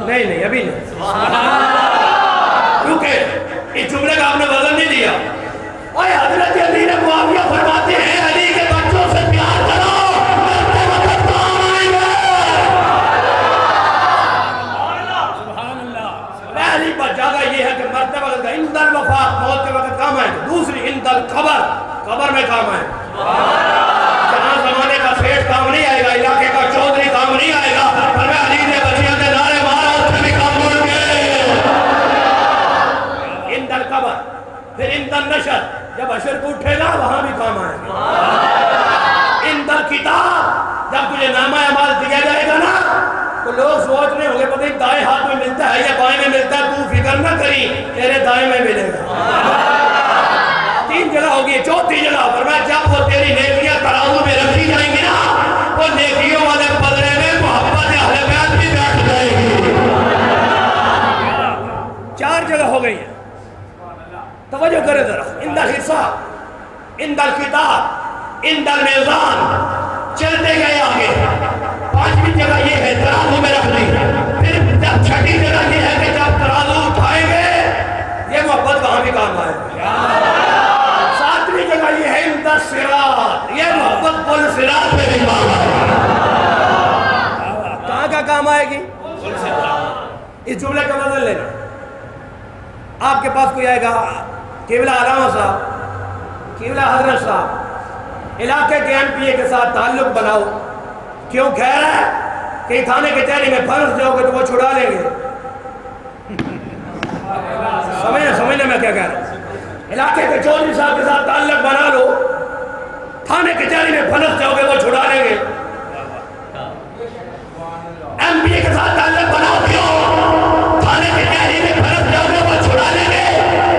نہیں ابھی نہیں کیونکہ اس جملے کا آپ نے وزن نہیں دیا. اوہ حضرت علی نے معاویہ فرماتے ہیں علی کے بچوں سے پیار کرو مرتے وقت کام آئیں گے. پہلی جگہ یہ ہے کہ مرتے وقت عند الوفات موت کے وقت کام آئیں گے. دوسری عند القبر قبر میں کام آئیں گے. جہاں زمانے کا سیٹ کام نہیں آئے گا علاقے کا چودھری کام نہیں آئے گا. فرمایا علی نے بچیاں دے نعرے مارا اس میں بھی کام ہوں گے. عند القبر پھر عند النشر جب حشر کو اٹھے گا وہاں بھی کام آئے گا. عند الکتاب جب تجھے نامہ اعمال دیا جائے گا نا تو لوگ سوچ رہے ہوں گے پتہ نہیں دائیں ہاتھ میں ملتا ہے یا بائیں میں ملتا ہے. تو فکر نہ کری تیرے دائیں میں ملے گا. 3 جگہ ہوگی. چوتھی جگہ فرمایا جب وہ تیری نیکیاں ترازو میں رکھی جائیں گی نا وہ نیکیوں والے بدلے میں محبت اہل بیت بھی بیٹھ جائے گی. ہو گئی ہیں. توجہ کرے ذرا. اندل حساب, اندل کتاب, اندل میزان, چلتے گئے آگے. 5ویں جگہ یہ ہے ترازو میں رکھ دی. پھر جب 6ٹھی جگہ یہ ہے کہ جب ترازو اٹھائیں گے یہ محبت وہاں بھی کام آئے. 7ویں جگہ یہ ہے اندل صراط, یہ محبت پل صراط میں بھی کام آئے. کہاں کا کام آئے گی؟ اس جملے کا بدل لینا. آپ کے پاس کوئی آئے گا, قبلہ علامہ صاحب, قبلہ حضرت صاحب, علاقے کے ایم پی اے کے ساتھ تعلق بناؤ. کیوں کہہ رہا ہے کہ تھانے کے چہرے میں پھنس جاؤ گے تو وہ چھڑا لیں گے. سمجھنا میں کیا کہہ رہا ہوں. علاقے کے چودھری صاحب کے ساتھ تعلق بنا لو, تھانے کے چہرے میں پھنس جاؤ گے وہ چھڑا لیں گے. ایم پی اے کے ساتھ تعلق بناؤ, کیوں تھانے کے چہرے میں پھنس جاؤ گے وہ چھڑا لیں گے.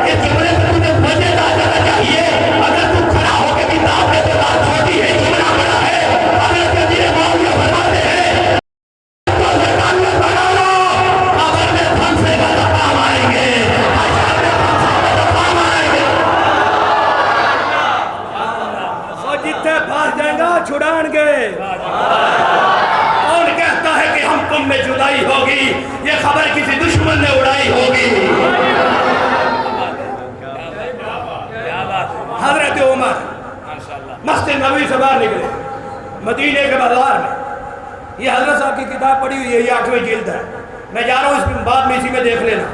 یہ جملے میں تجھے وجہ نہ جانا چاہیے. اگر تم کھڑا ہو کے بھی داؤ گے تو بات چھوٹی ہے, جملہ بڑا ہے. حضرت امیر معاویہ فرماتے ہیں تو تعلق بنا لو, قبر میں پھنسے گا تو کام آئیں گے, حشر میں پھنسے گا تو کام آئیں گے. سو جتنے پاس جائیں گا چھڑان گے. کون کہتا ہے کہ ہم تم میں جدائی ہوگی؟ یہ خبر کسی دشمن نے اڑائی ہوگی. حضرت عمر مسجد نبوی سے باہر نکلے مدینے کے بازار میں. یہ حضرت صاحب کی کتاب پڑھی ہوئی ہے, یہ 8ویں جلد ہے. میں جا رہا ہوں, اس کے بعد میں اسی میں دیکھ لینا.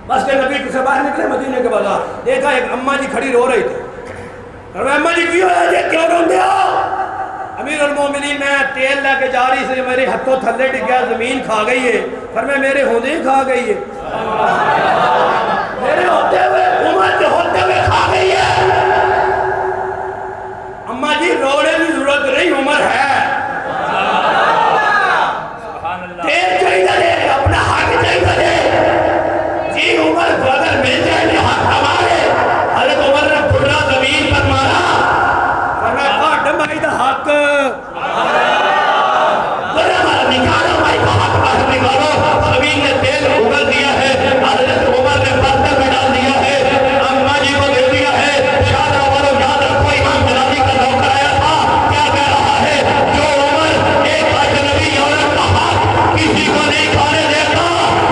مسجد نبی سے باہر نکلے مدینے کے بازار, دیکھا ایک اماں جی کھڑی رو رہی تھی. اماں جی کیوں ہے یہ, کیوں رو دیا؟ امیر المومنین میں تیل لے کے جا رہی سے میرے ہاتھوں تھلے ڈگ گیا, زمین کھا گئی ہے. پھر میں میرے ہوندے ہی کھا گئی ہے, میرے ہوتے ہوئے عمر کے ہوتے ہوئے کھا گئی ہے. اماں جی روڑے کی ضرورت نہیں, عمر ہے. تیل چاہیے دے, اپنا حق چاہیے دے. جی عمر کو اگر مل جائے تو حق ہمارے. حضرت عمر نے پھرا زمین پر مارا, فرمایا کاٹ مائی دا حق, برا مارا نکالو مائی کا حق باہر نکالو. زمین نے تیل اگل دیا ہے, حضرت عمر نے برتن میں ڈال دیا ہے, اماں جی کو دے دیا ہے. شاد عمر یاد رکھو, امام جلالی کا نوکر آیا تھا, کیا کہہ رہا ہے؟ جو عمر ایک اجنبی عورت کا حق کسی کو نہیں کھانے دیتا,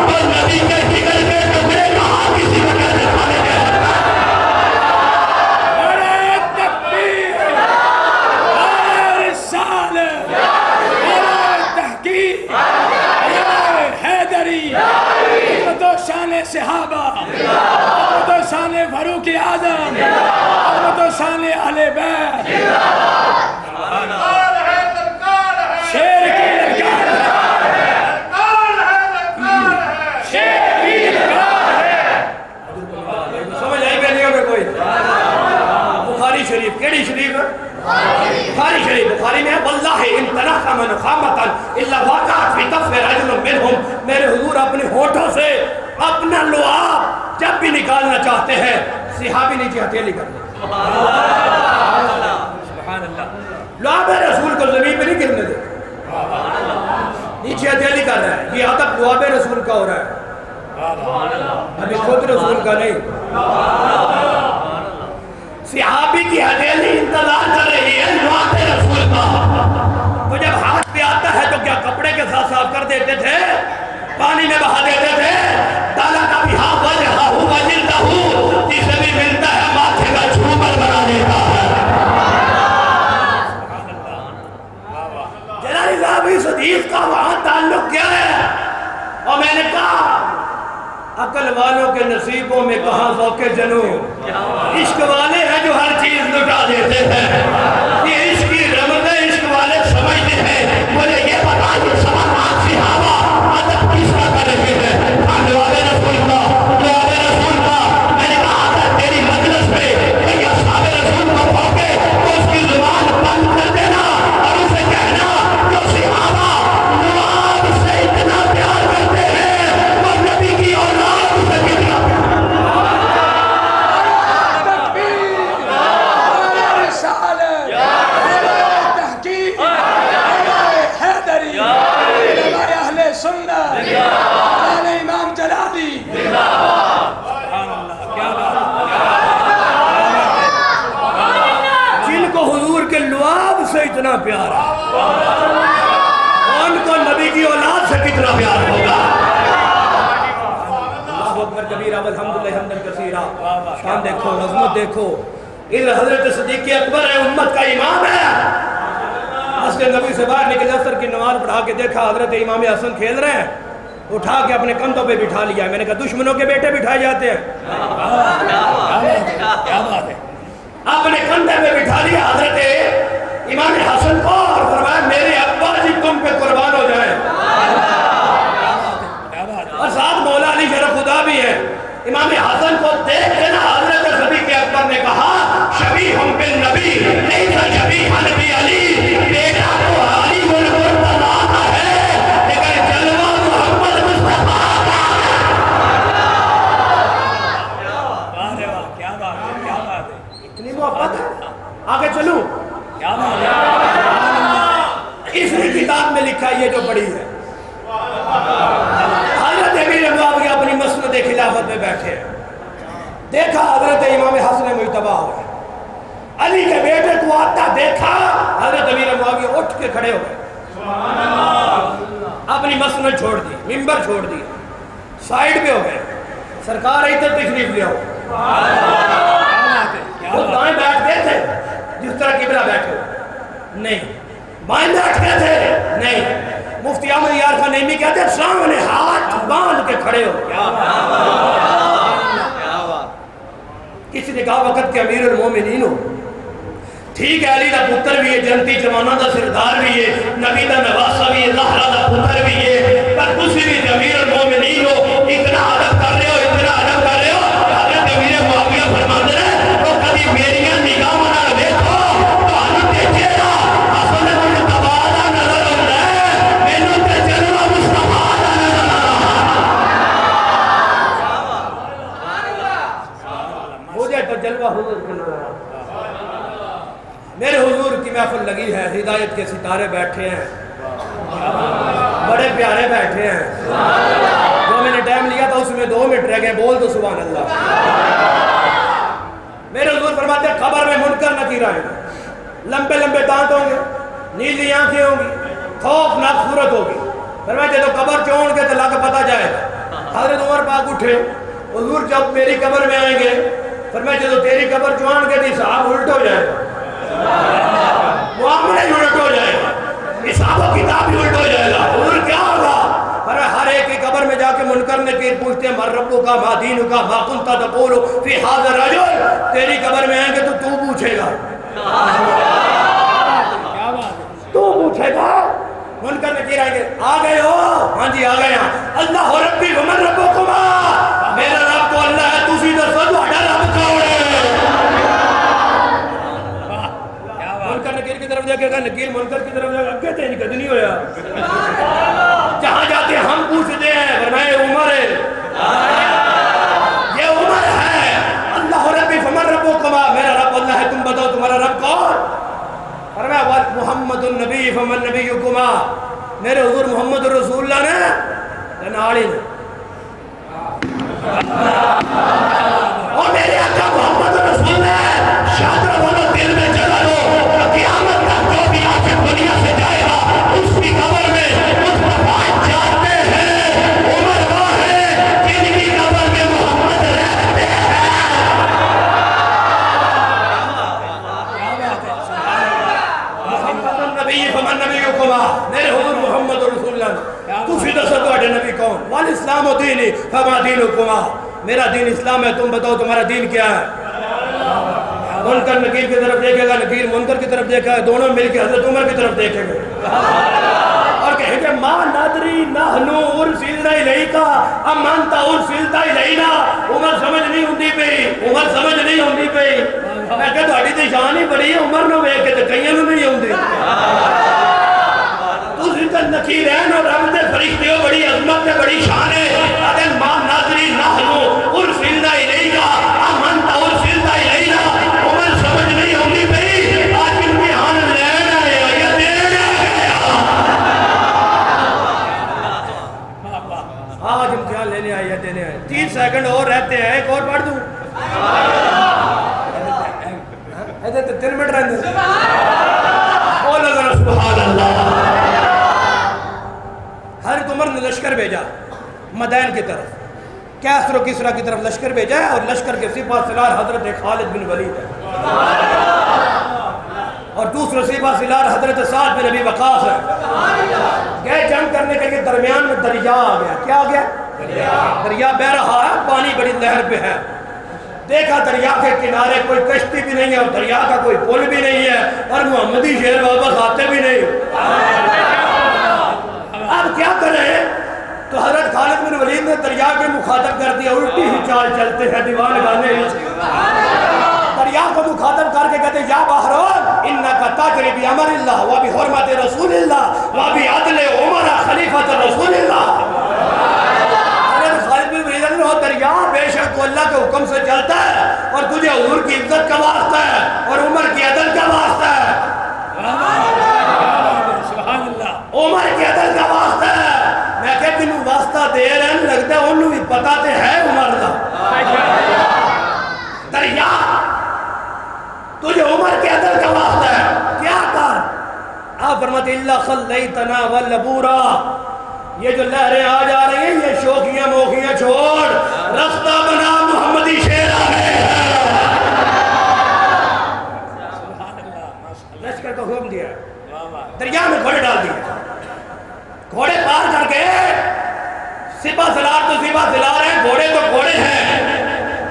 تو نبی کے جگر کے ٹکڑے کا حق کسی کو کیسے کھانے دے سکتا ہے؟ نعرہ تکبیر, نعرہ رسالت, نعرہ تحقیق, نعرہ حیدری, عظمت و شان صحابہ, عظمت و شان فاروق اعظم, عظمت و شان اہل بیت. شیر کی للکار ہے, شیر کی للکار ہے. سمجھ آئی کہ نہیں ہوگا کوئی؟ بخاری شریف, کیڑی شریف ہے؟ بخاری شریف. بخاری میں ہے واللہ ان تنخ من خامتا الا واقعت فی طف رجل منہم. میرے حضور اپنے ہونٹوں سے اپنا لعاب جب بھی نکالنا چاہتے ہیں, صحابی نیچے ہتھیلی کر دیں. لعاب رسول کو زمین پہ نہیں گرنے دے, نیچے ہتھیلی کر رہا ہے. یہ ادب لعاب رسول کا ہو رہا ہے, ابھی خود رسول کا نہیں. صحابی کی ہتھیلی انتظار کر رہی ہے لعاب رسول کا. تو جب ہاتھ پہ آتا ہے تو کیا کپڑے کے ساتھ صاف کر دیتے تھے, پانی میں بہا دیتے تھے؟ تالا کا بھی ہاں وجہ ہوں وجلتا ہوں, جسے بھی ملتا ہے ماتھے کا جھومر بنا دیتا ہے. جلالی صاحب اس حدیث کا وہاں تعلق کیا ہے؟ اور میں نے کہا عقل والوں کے نصیبوں میں کہاں ذوق جنوں, عشق والے ہیں جو ہر چیز لٹا دیتے ہیں. یہ عشق کی رمض ہے, عشق والے سمجھتے ہیں. مجھے یہ بتا یہ سوالات صحابہ ادب کس کا کر رہے ہیں؟ لعاب رسول کا, لعاب رسول کا. میں نے کہا اگر تیری مجلس میں کوئی اصحاب رسول کو پھونکے تو اس کی زبان بند کر دینا اور اسے کہنا جو صحابہ لعاب سے اتنا پیار کرتے ہیں وہ نبی کی اولاد سے کتنا پیار. تکبیر, نعرہ رسالت, پیار ہے، ان کو نبی کی اولاد سے کتنا پیار ہوگا۔ اللہ اکبر کبیرہ والحمدللہ حمدن کثیرہ۔ شان دیکھو، عظمت دیکھو۔ ادھر حضرت صدیق اکبر ہے، امت کا امام ہے۔ مسجد نبی سے باہر نکلے، عصر کی نماز پڑھا کے دیکھا حضرت امام حسن کھیل رہے ہیں، اٹھا کے اپنے کندھوں پہ بٹھا لیا۔ میں نے کہا دشمنوں کے بیٹے بٹھائے جاتے ہیں، کیا بات ہے، اپنے کندھے پہ بٹھا لیا حضرت امام حسن کو اور فرمایا میرے ابا جی تم پہ قربان ہو جائیں۔ اور ساتھ مولا علی شرف خدا بھی ہے۔ امام حسن کو دیکھ کے نا حضرت صدیق اکبر نے کہا شبیہم بالنبی لیس شبیہا نبی علی، بیٹا تو علی بن مرتضیٰ کا ہے لیکن جلوہ محمد مصطفیٰ کا ہے۔ کیا بات ہے، کیا بات ہے، اتنی محبت ہے، آگے چلوں۔ کیا بات ہے، اس نے کتاب میں لکھا یہ جو بڑی ہے، حضرت امیر معاویہ اپنی مسند خلافت میں بیٹھے ہیں، دیکھا حضرت امام حسن مجتبیٰ ہوئے، علی کے بیٹے کو آتا دیکھا، حضرت امیر معاویہ اٹھ کے کھڑے ہوئے، اپنی مسند چھوڑ دی، منبر چھوڑ دی، سائیڈ پہ ہو گئے، سرکار ادھر تشریف لے آؤ۔ وہ دائیں بیٹھ گئے تھے جس طرح قبلہ بیٹھے ہو، نہیں، بائیں بیٹھ گئے تھے، نہیں، مفتی احمد یار خان نعیمی کہتے ہیں سامنے ہاتھ باندھ کے کھڑے ہو۔ کسی نے کہا وقت کے امیر المومنین ہو، ٹھیک ہے علی دا پتر بھی ہے، جنتی جوانہ دا سردار بھی ہے، نبی دا نواسہ بھی ہے، زہرہ دا پتر بھی ہے، پر کسی بھی امیر المومنین ہو، اتنا عدب کر رہے ہو، اتنا عدب کر رہے ہو۔ حضرت امیر معاویہ فرماتے ہیں تو کبھی میریاں نگاہ نہ دیکھو تو ہم دیکھے گا حسن مجتبیٰ دا نظر ہوتا ہے، مینوں تے جلوہ مصطفیٰ دا نظر مجھے تو جلوہ حضور کا نظر آتا۔ میرے حضور کی محفل لگی ہے، ہدایت کے ستارے بیٹھے ہیں، بڑے پیارے بیٹھے ہیں، جو میں نے ٹائم لیا تھا اس میں 2 منٹ رہ گئے، بول دو سبحان اللہ۔ میرے حضور فرماتے ہیں قبر میں منکر نکیر آئیں گے، لمبے لمبے دانت ہوں گے، نیلی آنکھیں ہوں گی، خوفناک صورت ہوگی، فرماتے تو قبر چون کے تو لگ پتہ جائے گا۔ حضرت عمر پاک اٹھے، حضور جب میری قبر میں آئیں گے، فرماتے تو تیری قبر چون کے دی صاحب الٹ ہو جائے گا، معاملہ الٹ ہو جائے گا، حساب و کتاب الٹ ہو جائے گا۔ حضور کیا ہوگا؟ ہر ایک کی قبر میں جا کے منکر نکیر پوچھتے ہیں من ربک کا، ما دینک کا، ما کنت تقول فی ھذا الرجل، تیری قبر میں آئیں گے تو پوچھے گا، تو پوچھے گا، منکر نکیر آئیں گے آ گئے ہو؟ ہاں جی آ گئے ہیں۔ اللہ ربی ومن ربکما، میرا رب تو اللہ ہے، تسی دسو تہاڈا رب کون ہے؟ منکر نکیر کی طرف دیکھے گا، نکیر منکر کی طرف دیکھے گا، اگے تین کد نہیں ہویا، جہاں جاتے ہم پوچھتے ہیں فرمائے عمر ہے، یہ عمر ہے۔ اللہ ربی فمن ربکما، میرا رب اللہ ہے، تم بتاؤ تمہارا رب کون؟ فرمایا محمد النبی فمن نبیکما، میرے حضور محمد الرسول اللہ نے ناڑی نے، اور میرے آقا محمد الرسول نے شادر بولو دل میں جگہ دو، قیامت تک جو بھی آخر دنیا سے جائے گا اس کی قبر میں مصطفیٰ جاتے ہیں، عمر وہ ہے جن کی قبر میں محمد رہتے ہیں۔ محمد النبی فمن نبیکما، میرے حضور محمد رسول اللہ، تسی دسو تہاڈے نبی کون؟ والاسلام دینی فما دینکما، میرا دین اسلام ہے، تم بتاؤ تمہارا دین کیا ہے؟ منکر نکیر کی طرف دیکھے گا، نکیر منکر کی طرف دیکھا ہے، دونوں مل کے حضرت عمر کی طرف دیکھیں گے اور کہیں گے ما ندری نحنو ارسلنا الیکا ام انت ارسلت الینا۔ عمر سمجھ نہیں ہوندی پئی، عمر سمجھ نہیں ہوندی پئی، میں کہ تہاڈی تے شان ہی بڑی ہے، عمر نو ویکھ کے تے کئیاں نو نہیں ہوندی، تسی تے نکیر ہیں اور رب دے فرشتے ہو، بڑی عظمت تے بڑی شان ہے، اگر ما ندری نحنو ارسلنا الیکا ام انت ارسلت الینا، عمر سمجھ نہیں ہوندی پئی، آج امتحان لینا ہے یا دینا ہے، آج امتحان لینے آئے یا دینے آئے۔ 30 سیکنڈ اور رہتے ہیں، ایک اور پڑھ دوں، ایسے تو 3 منٹ رہتے ہیں، بولو ذرا سبحان اللہ۔ حضرت عمر نے لشکر بھیجا مدین کی طرف، کیسر و کسرا کی طرف لشکر بھیجا ہے، اور لشکر کے سپاہ سالار حضرت خالد بن ولید ہے، اور دوسرے سپاہ سالار حضرت سعد بن ابی وقاص ہے۔ گئے جنگ کرنے کے لیے، درمیان میں دریا آ گیا۔ کیا آ گیا؟ دریا بہ رہا ہے، پانی بڑی لہر پہ ہے۔ دیکھا دریا کے کنارے کوئی کشتی بھی نہیں ہے، اور دریا کا کوئی پل بھی نہیں ہے، اور محمدی شیر واپس آتے بھی نہیں۔ اب کیا کریں؟ تو حضرت خالد بن ولید نے دریا کے مخاطب کر دیا، الٹی ہی چال چلتے ہیں دیوان گانے۔ دریا کو مخاطب کر کے کہتے یا بحرون انکا تجری بامر اللہ و بحرمت رسول اللہ و بعدل عمر خلیفۃ رسول اللہ۔ حضرت خالد بن ولید نے کہا دریا بے شک تو اللہ کے حکم سے چلتا ہے، اور تجھے حضور کی عزت کا واسطہ ہے اور عمر کی عدل کا واسطہ ہے، عمر کی عدل کا واسطہ ہے۔ میں کہ تینوں واسطہ دے رہے ہیں، لگتا ہے انہوں بھی پتا تے ہے عمر دا۔ دریا تجھے عمر کے عدل کا واسطہ ہے، کیا کر؟ آپ فرماتے اللہ خلیتنا والبورا، یہ جو لہریں آ جا رہی ہیں یہ شوخیاں موخیاں چھوڑ، رستہ بنا محمدی شیر آ گئے ہیں۔ لشکر کو حکم دیا، دریا میں گھوڑے ڈال دیے، گھوڑے پار کر کے سپاہ سالار تو سپاہ سالار ہیں، گھوڑے تو گھوڑے ہیں،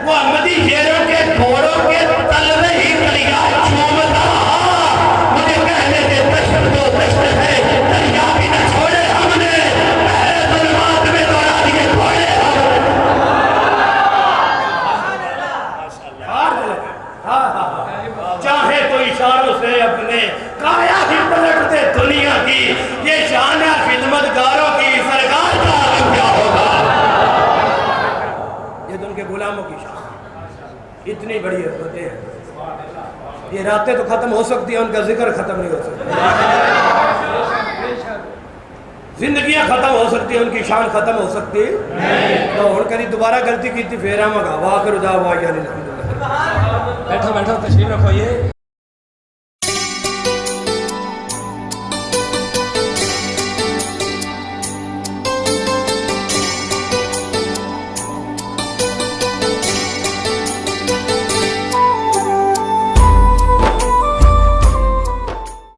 محمدی شیروں کے گھوڑوں کے تلوے ہی دریا چومتا مجھے کہنے سے دشت تو دشت ہے، دریا بھی نہ چھوڑے ہم نے، پہلے ظلمات میں دوڑا دیے گھوڑے ہم۔ چاہے تو اشاروں سے اپنے کایا ہی پلٹ دے دنیا کی، یہ شان ہے خدمتگاروں کی، سرکار کا عالم کیا ہوگا؟ یہ تو ان کے غلاموں کی شان، اتنی بڑی عزتیں ہیں۔ یہ راتیں تو ختم ہو سکتی ہیں، ان کا ذکر ختم نہیں ہو سکتا، زندگیاں ختم ہو سکتی ہیں، ان کی شان ختم ہو سکتی تو ہن کدی دوبارہ غلطی کی تھی پھر ہم واخر دعوانا الحمدللہ۔ بیٹھو بیٹھو تشریف رکھو یہ